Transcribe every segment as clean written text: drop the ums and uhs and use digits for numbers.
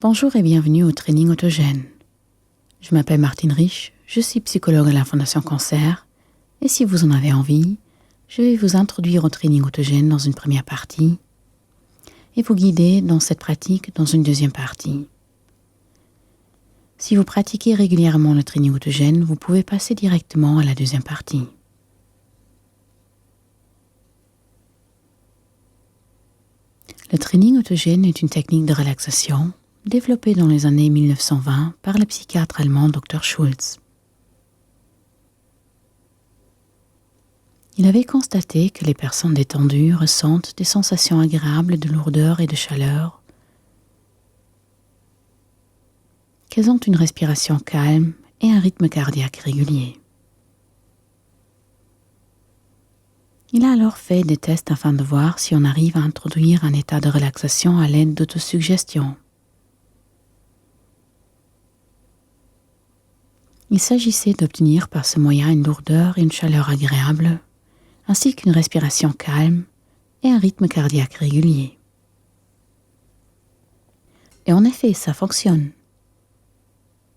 Bonjour et bienvenue au training autogène. Je m'appelle Martine Rich, je suis psychologue à la Fondation Cancer et si vous en avez envie, je vais vous introduire au training autogène dans une première partie et vous guider dans cette pratique dans une deuxième partie. Si vous pratiquez régulièrement le training autogène, vous pouvez passer directement à la deuxième partie. Le training autogène est une technique de relaxation développée dans les années 1920 par le psychiatre allemand Dr. Schulz. Il avait constaté que les personnes détendues ressentent des sensations agréables de lourdeur et de chaleur, qu'elles ont une respiration calme et un rythme cardiaque régulier. Il a alors fait des tests afin de voir si on arrive à introduire un état de relaxation à l'aide d'autosuggestion. Il s'agissait d'obtenir par ce moyen une lourdeur et une chaleur agréables, ainsi qu'une respiration calme et un rythme cardiaque régulier. Et en effet, ça fonctionne.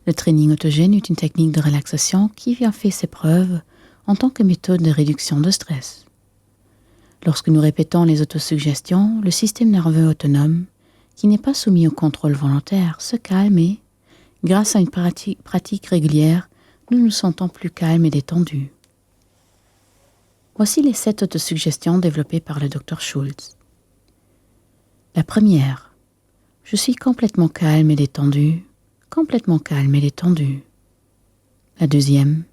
Le training autogène est une technique de relaxation qui a fait ses preuves en tant que méthode de réduction de stress. Lorsque nous répétons les autosuggestions, le système nerveux autonome, qui n'est pas soumis au contrôle volontaire, se calme et, grâce à une pratique régulière, nous nous sentons plus calmes et détendus. Voici les 7 autosuggestions développées par le Dr. Schulz. La première, je suis complètement calme et détendu, complètement calme et détendu. La deuxième,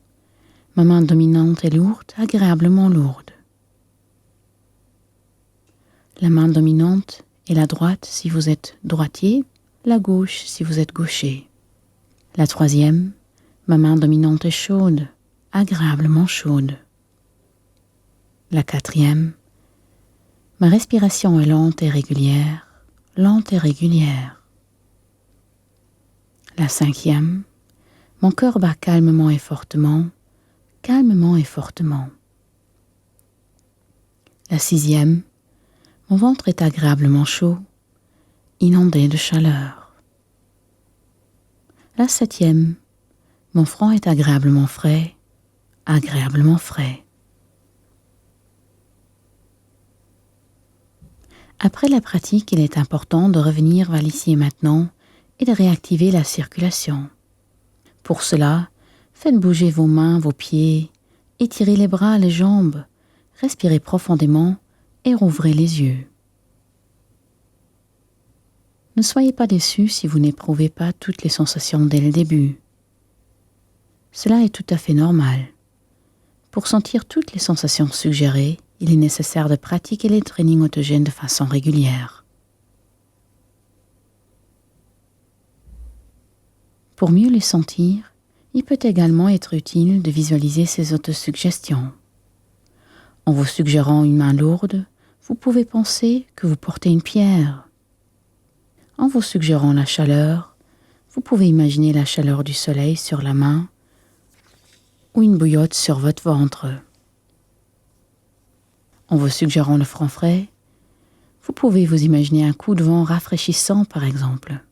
ma main dominante est lourde, agréablement lourde. La main dominante est la droite si vous êtes droitier, la gauche si vous êtes gaucher. La troisième, ma main dominante est chaude, agréablement chaude. La quatrième, ma respiration est lente et régulière, lente et régulière. La cinquième, mon cœur bat calmement et fortement, calmement et fortement. La sixième, mon ventre est agréablement chaud, inondé de chaleur. La septième, mon front est agréablement frais, agréablement frais. Après la pratique, il est important de revenir vers l'ici et maintenant et de réactiver la circulation. Pour cela, faites bouger vos mains, vos pieds, étirez les bras, les jambes, respirez profondément et rouvrez les yeux. Ne soyez pas déçus si vous n'éprouvez pas toutes les sensations dès le début. Cela est tout à fait normal. Pour sentir toutes les sensations suggérées, il est nécessaire de pratiquer les trainings autogènes de façon régulière. Pour mieux les sentir, il peut également être utile de visualiser ces autosuggestions. En vous suggérant une main lourde, vous pouvez penser que vous portez une pierre. En vous suggérant la chaleur, vous pouvez imaginer la chaleur du soleil sur la main ou une bouillotte sur votre ventre. En vous suggérant le front frais, vous pouvez vous imaginer un coup de vent rafraîchissant par exemple.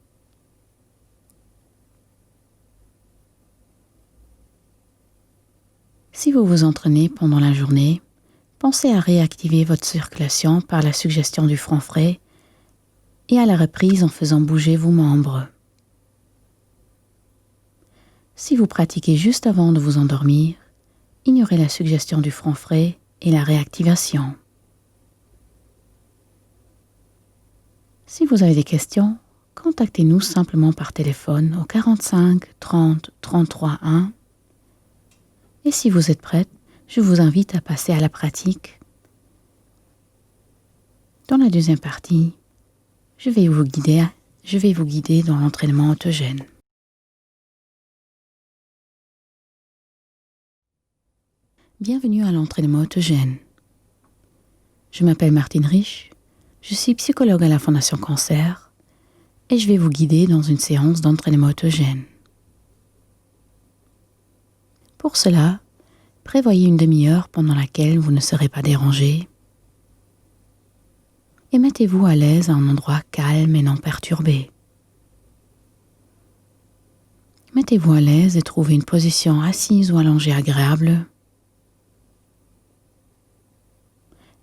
Si vous vous entraînez pendant la journée, pensez à réactiver votre circulation par la suggestion du front frais et à la reprise en faisant bouger vos membres. Si vous pratiquez juste avant de vous endormir, ignorez la suggestion du front frais et la réactivation. Si vous avez des questions, contactez-nous simplement par téléphone au 45 30 33 1. Et si vous êtes prête, je vous invite à passer à la pratique. Dans la deuxième partie, je vais vous guider dans l'entraînement autogène. Bienvenue à l'entraînement autogène. Je m'appelle Martine Rich, je suis psychologue à la Fondation Cancer et je vais vous guider dans une séance d'entraînement autogène. Pour cela, prévoyez une demi-heure pendant laquelle vous ne serez pas dérangé et mettez-vous à l'aise à un endroit calme et non perturbé. Mettez-vous à l'aise et trouvez une position assise ou allongée agréable.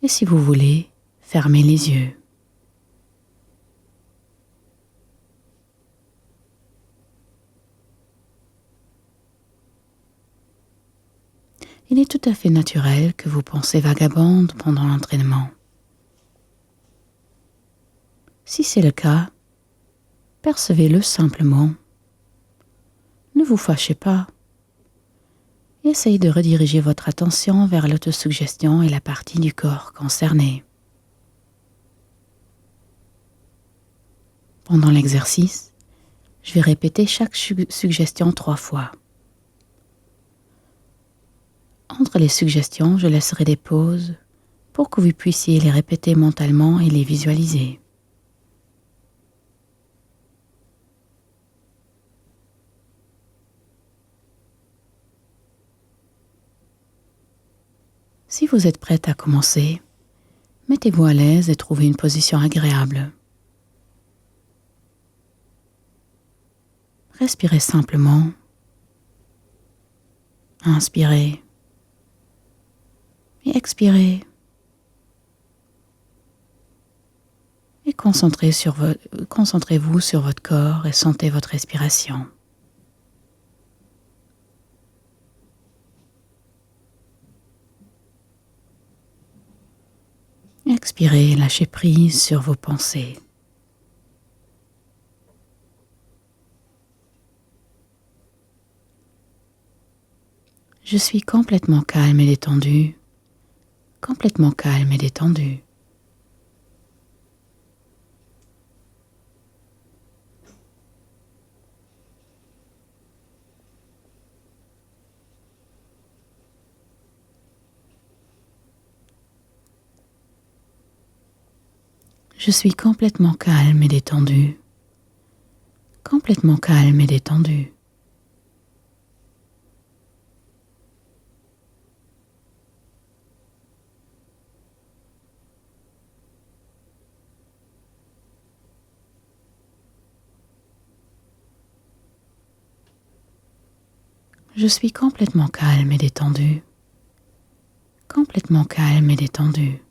Et si vous voulez, fermez les yeux. Il est tout à fait naturel que vos pensées vagabondent pendant l'entraînement. Si c'est le cas, percevez-le simplement. Ne vous fâchez pas. Essayez de rediriger votre attention vers l'autosuggestion et la partie du corps concernée. Pendant l'exercice, je vais répéter chaque suggestion 3 fois. Entre les suggestions, je laisserai des pauses pour que vous puissiez les répéter mentalement et les visualiser. Si vous êtes prête à commencer, mettez-vous à l'aise et trouvez une position agréable. Respirez simplement. Inspirez et expirez. Et concentrez-vous sur votre corps et sentez votre respiration. Expirez et lâchez prise sur vos pensées. Je suis complètement calme et détendu. Complètement calme et détendu. Je suis complètement calme et détendu. Complètement calme et détendu. Je suis complètement calme et détendu. Complètement calme et détendu.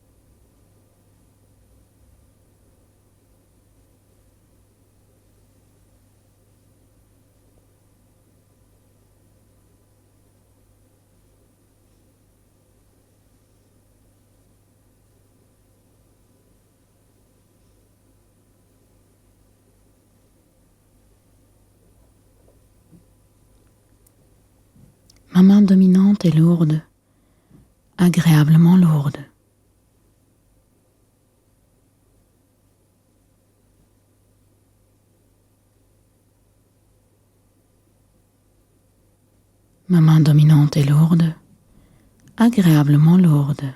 Ma main dominante est lourde, agréablement lourde. Ma main dominante est lourde, agréablement lourde.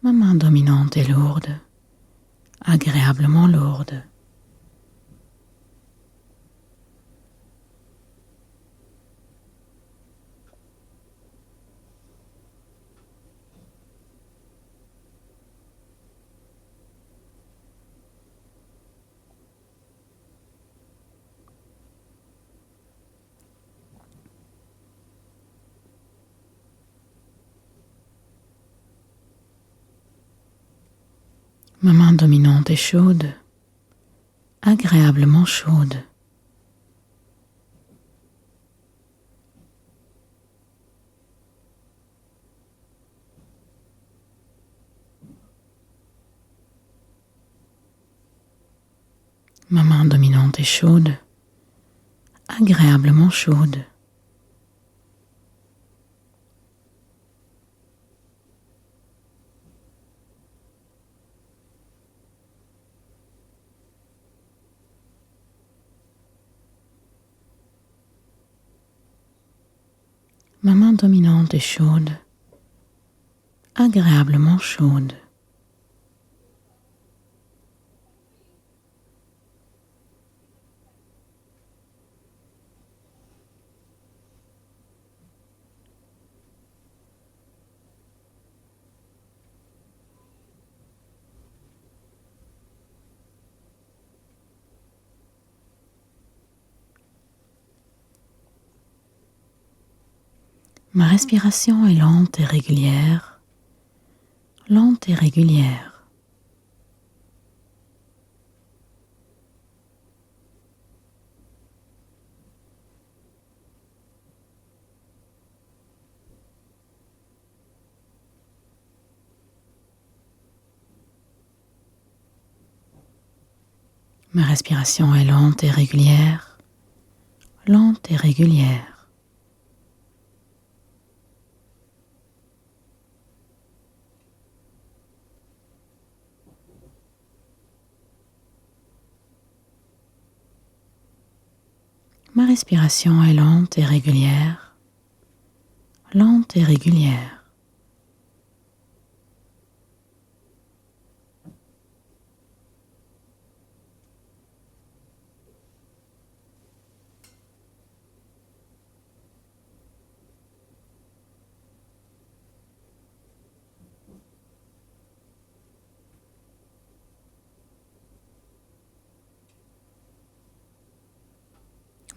Ma main dominante est lourde, agréablement lourde. Ma main dominante est chaude, agréablement chaude. Ma main dominante est chaude, agréablement chaude. Ma main dominante est chaude, agréablement chaude. Ma respiration est lente et régulière, lente et régulière. Ma respiration est lente et régulière, lente et régulière. Ma respiration est lente et régulière, lente et régulière.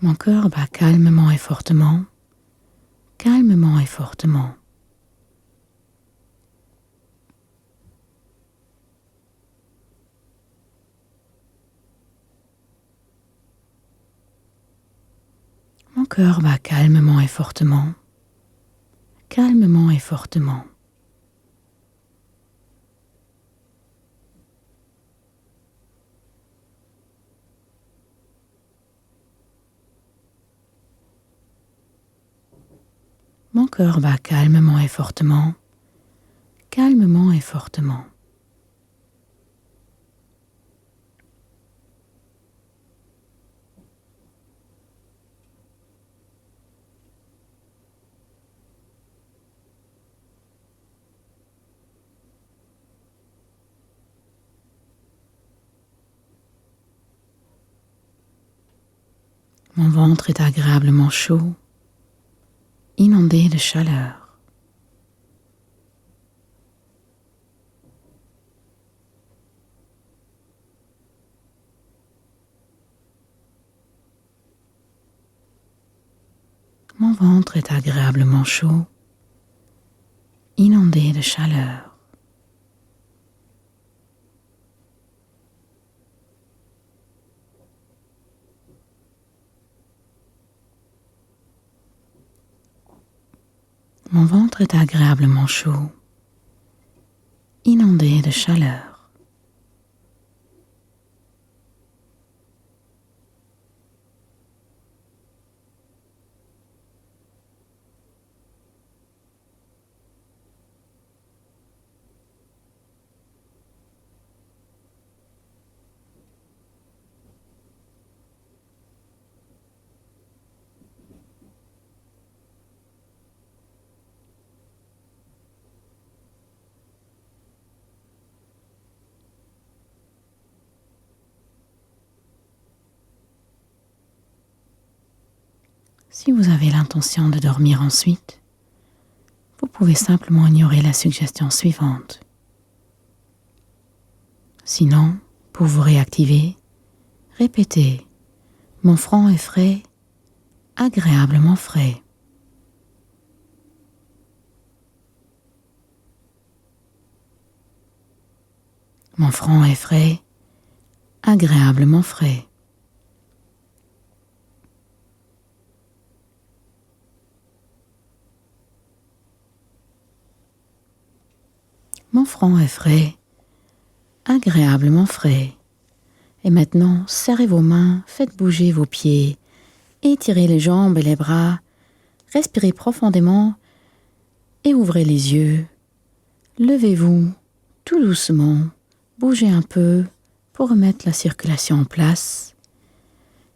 Mon cœur bat calmement et fortement, calmement et fortement. Mon cœur bat calmement et fortement, calmement et fortement. Mon cœur bat calmement et fortement, calmement et fortement. Mon ventre est agréablement chaud, inondé de chaleur. Mon ventre est agréablement chaud, inondé de chaleur. Mon ventre est agréablement chaud, inondé de chaleur. Si vous avez l'intention de dormir ensuite, vous pouvez simplement ignorer la suggestion suivante. Sinon, pour vous réactiver, répétez « Mon front est frais, agréablement frais ». Mon front est frais, agréablement frais. Mon front est frais, agréablement frais. Et maintenant, serrez vos mains, faites bouger vos pieds, étirez les jambes et les bras, respirez profondément et ouvrez les yeux. Levez-vous tout doucement, bougez un peu pour remettre la circulation en place.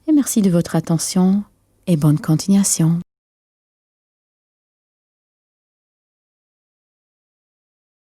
Et merci de votre attention et bonne continuation.